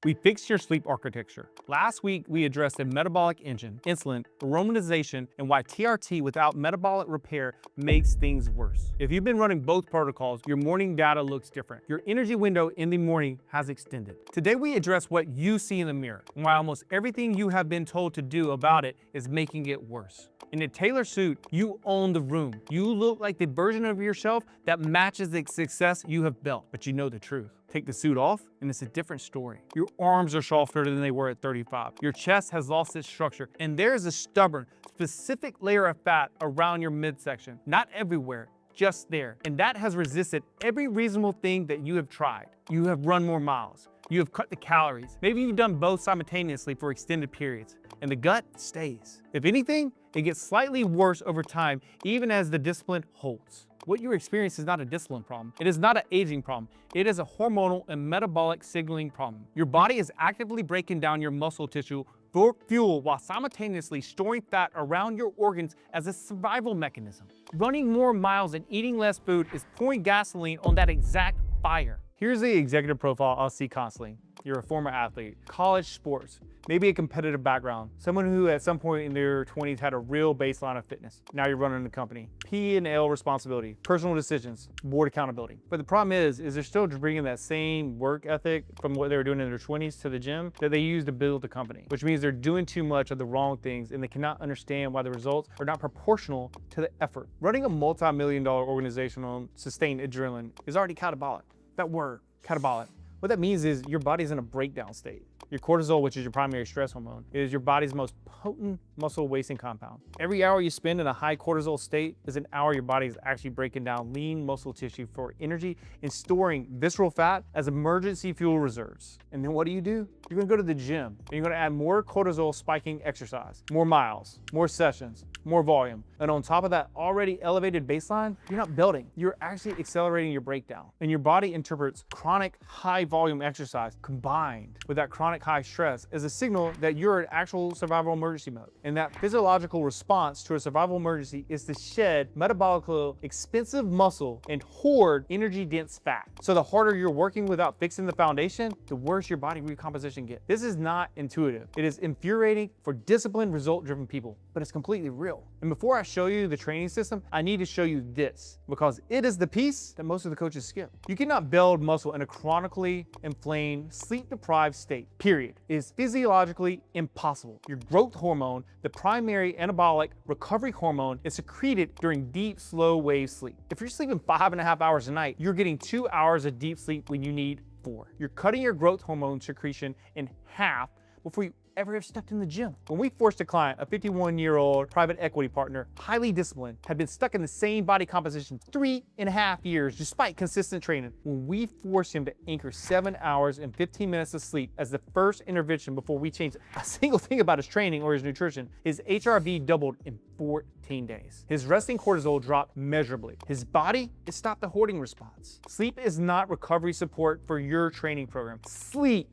We fixed your sleep architecture. Last week, we addressed the metabolic engine, insulin, aromatization, and why TRT without metabolic repair makes things worse. If you've been running both protocols, your morning data looks different. Your energy window in the morning has extended. Today, we address what you see in the mirror and why almost everything you have been told to do about it is making it worse. In a tailored suit, you own the room. You look like the version of yourself that matches the success you have built, but you know the truth. Take the suit off, and it's a different story. Your arms are softer than they were at 35. Your chest has lost its structure, and there's a stubborn, specific layer of fat around your midsection. Not everywhere, just there. And that has resisted every reasonable thing that you have tried. You have run more miles. You have cut the calories. Maybe you've done both simultaneously for extended periods, and the gut stays. If anything, it gets slightly worse over time, even as the discipline holds. What you experience is not a discipline problem. It is not an aging problem. It is a hormonal and metabolic signaling problem. Your body is actively breaking down your muscle tissue for fuel while simultaneously storing fat around your organs as a survival mechanism. Running more miles and eating less food is pouring gasoline on that exact fire. Here's the executive profile I'll see constantly. You're a former athlete, college sports, maybe a competitive background, someone who at some point in their 20s had a real baseline of fitness. Now you're running the company. P&L responsibility, personal decisions, board accountability. But the problem is they're still bringing that same work ethic from what they were doing in their 20s to the gym that they use to build the company, which means they're doing too much of the wrong things and they cannot understand why the results are not proportional to the effort. Running a multi-million-dollar organization on sustained adrenaline is already catabolic. That word, catabolic. What that means is your body's in a breakdown state. Your cortisol, which is your primary stress hormone, is your body's most potent muscle wasting compound. Every hour you spend in a high cortisol state is an hour your body is actually breaking down lean muscle tissue for energy and storing visceral fat as emergency fuel reserves. And then what do? You're gonna go to the gym and you're gonna add more cortisol spiking exercise, more miles, more sessions, more volume. And on top of that already elevated baseline, you're not building, you're actually accelerating your breakdown. And your body interprets chronic high volume exercise combined with that chronic high stress as a signal that you're in actual survival emergency mode. And that physiological response to a survival emergency is to shed metabolically expensive muscle and hoard energy dense fat. So the harder you're working without fixing the foundation, the worse your body recomposition gets. This is not intuitive. It is infuriating for disciplined, result-driven people, but it's completely real. And before I show you the training system, I need to show you this because it is the piece that most of the coaches skip. You cannot build muscle in a chronically inflamed, sleep-deprived state, period. It is physiologically impossible. Your growth hormone, the primary anabolic recovery hormone, is secreted during deep, slow wave sleep. If you're sleeping 5.5 hours a night, you're getting 2 hours of deep sleep when you need 4. You're cutting your growth hormone secretion in half before you ever have stepped in the gym. When we forced a client, a 51-year-old private equity partner, highly disciplined, had been stuck in the same body composition 3.5 years despite consistent training. When we forced him to anchor 7 hours and 15 minutes of sleep as the first intervention before we changed a single thing about his training or his nutrition, his HRV doubled in 14 days. His resting cortisol dropped measurably. His body, it stopped the hoarding response. Sleep is not recovery support for your training program. Sleep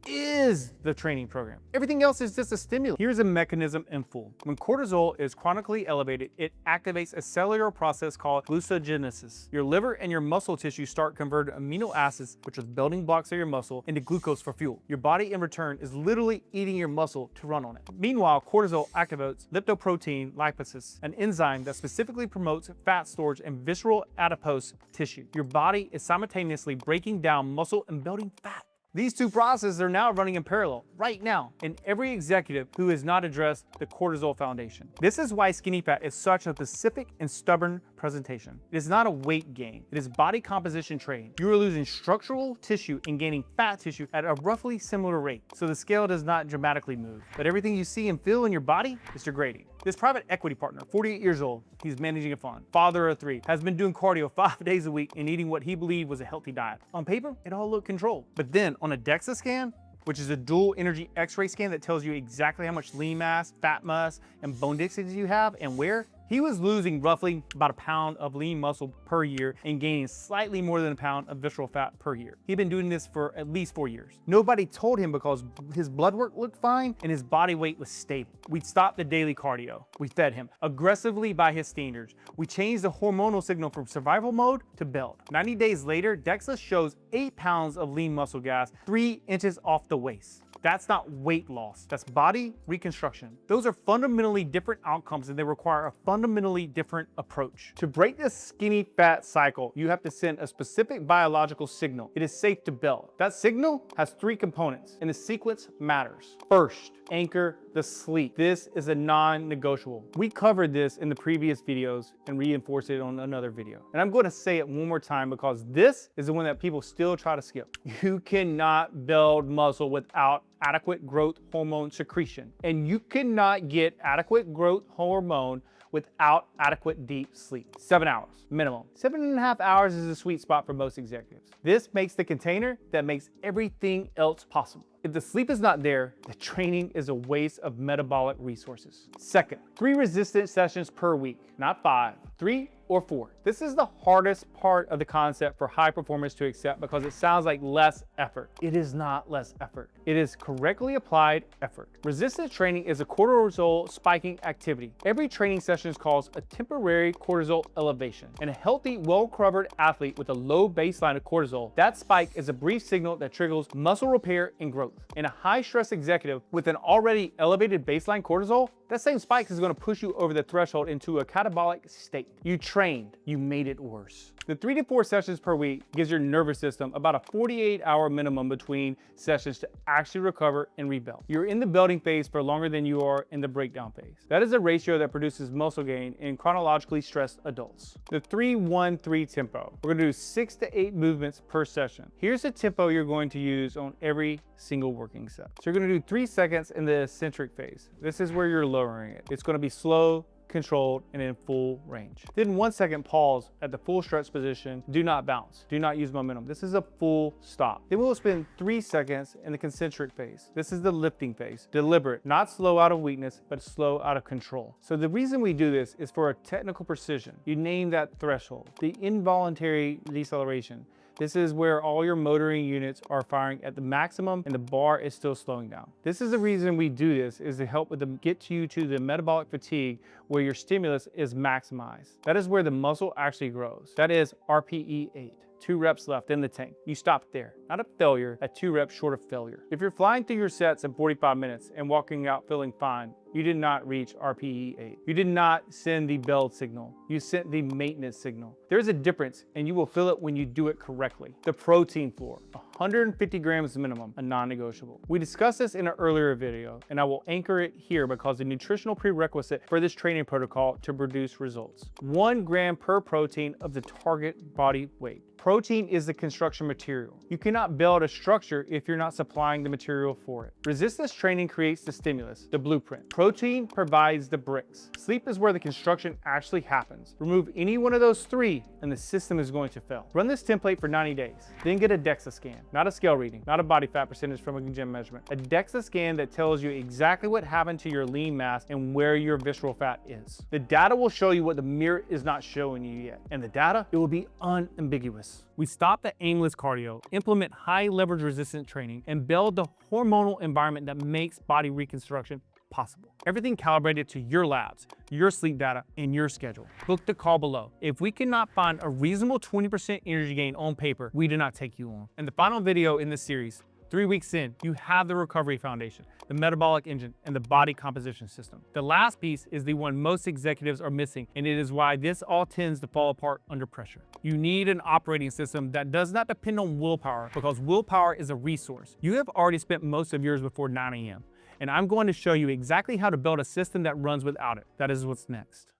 is the training program. Everything else is just a stimulant. Here's a mechanism in full. When cortisol is chronically elevated, it activates a cellular process called gluconeogenesis. Your liver and your muscle tissue start converting amino acids, which are building blocks of your muscle, into glucose for fuel. Your body in return is literally eating your muscle to run on it. Meanwhile, cortisol activates lipoprotein lipase, an enzyme that specifically promotes fat storage in visceral adipose tissue. Your body is simultaneously breaking down muscle and building fat. These two processes are now running in parallel right now in every executive who has not addressed the cortisol foundation. This is why skinny fat is such a specific and stubborn presentation. It is not a weight gain. It is body composition training. You are losing structural tissue and gaining fat tissue at a roughly similar rate. So the scale does not dramatically move, but everything you see and feel in your body is degrading. This private equity partner, 48 years old, he's managing a fund, father of 3, has been doing cardio 5 days a week and eating what he believed was a healthy diet. On paper, it all looked controlled. But then on a DEXA scan, which is a dual energy x-ray scan that tells you exactly how much lean mass, fat mass, and bone density you have and where, He was losing roughly about a pound of lean muscle per year and gaining slightly more than a pound of visceral fat per year. He'd been doing this for at least 4 years. Nobody told him because his blood work looked fine and his body weight was stable. We stopped the daily cardio. We fed him aggressively by his standards. We changed the hormonal signal from survival mode to build. 90 days later, DEXA shows 8 pounds of lean muscle gas, 3 inches off the waist. That's not weight loss, that's body reconstruction. Those are fundamentally different outcomes and they require a fundamentally different approach. To break this skinny fat cycle, you have to send a specific biological signal. It is safe to build. That signal has 3 components and the sequence matters. First, anchor the sleep. This is a non-negotiable. We covered this in the previous videos and reinforced it on another video. And I'm going to say it one more time because this is the one that people still try to skip. You cannot build muscle without adequate growth hormone secretion. And you cannot get adequate growth hormone without adequate deep sleep. 7 hours minimum. 7.5 hours is the sweet spot for most executives. This makes the container that makes everything else possible. If the sleep is not there, the training is a waste of metabolic resources. Second, 3 resistance sessions per week, not 5, 3 or 4. This is the hardest part of the concept for high performers to accept because it sounds like less effort. It is not less effort. It is correctly applied effort. Resistance training is a cortisol spiking activity. Every training session causes a temporary cortisol elevation. In a healthy, well-covered athlete with a low baseline of cortisol, that spike is a brief signal that triggers muscle repair and growth. In a high-stress executive with an already elevated baseline cortisol, that same spike is going to push you over the threshold into a catabolic state. You trained, you made it worse. The 3 to 4 sessions per week gives your nervous system about a 48-hour minimum between sessions to actually recover and rebuild. You're in the building phase for longer than you are in the breakdown phase. That is a ratio that produces muscle gain in chronologically stressed adults. The 3-1-3 tempo. We're going to do 6 to 8 movements per session. Here's the tempo you're going to use on every single working set. So you're going to do 3 seconds in the eccentric phase. This is where you're lowering it. It's going to be slow, controlled, and in full range. Then 1 second pause at the full stretch position. Do not bounce. Do not use momentum. This is a full stop. Then we'll spend 3 seconds in the concentric phase. This is the lifting phase. Deliberate, not slow out of weakness, but slow out of control. So the reason we do this is for a technical precision. You name that threshold. The involuntary deceleration. This is where all your motoring units are firing at the maximum and the bar is still slowing down. This is the reason we do this, is to help with get you to the metabolic fatigue where your stimulus is maximized. That is where the muscle actually grows. That is RPE 8. 2 reps left in the tank. You stop there. Not a failure, at 2 reps short of failure. If you're flying through your sets in 45 minutes and walking out feeling fine, you did not reach RPE 8. You did not send the build signal. You sent the maintenance signal. There's a difference and you will feel it when you do it correctly. The protein floor, 150 grams minimum, a non-negotiable. We discussed this in an earlier video and I will anchor it here because the nutritional prerequisite for this training protocol to produce results. 1 gram per protein of the target body weight. Protein is the construction material. You cannot build a structure if you're not supplying the material for it. Resistance training creates the stimulus, the blueprint. Protein provides the bricks. Sleep is where the construction actually happens. Remove any one of those 3 and the system is going to fail. Run this template for 90 days. Then get a DEXA scan, not a scale reading, not a body fat percentage from a gym measurement. A DEXA scan that tells you exactly what happened to your lean mass and where your visceral fat is. The data will show you what the mirror is not showing you yet. And the data, it will be unambiguous. We stop the aimless cardio, implement high leverage resistant training, and build the hormonal environment that makes body reconstruction possible. Everything calibrated to your labs, your sleep data, and your schedule. Book the call below. If we cannot find a reasonable 20% energy gain on paper, we do not take you on. And the final video in this series, 3 weeks in, you have the recovery foundation, the metabolic engine, and the body composition system. The last piece is the one most executives are missing, and it is why this all tends to fall apart under pressure. You need an operating system that does not depend on willpower, because willpower is a resource. You have already spent most of yours before 9 a.m., and I'm going to show you exactly how to build a system that runs without it. That is what's next.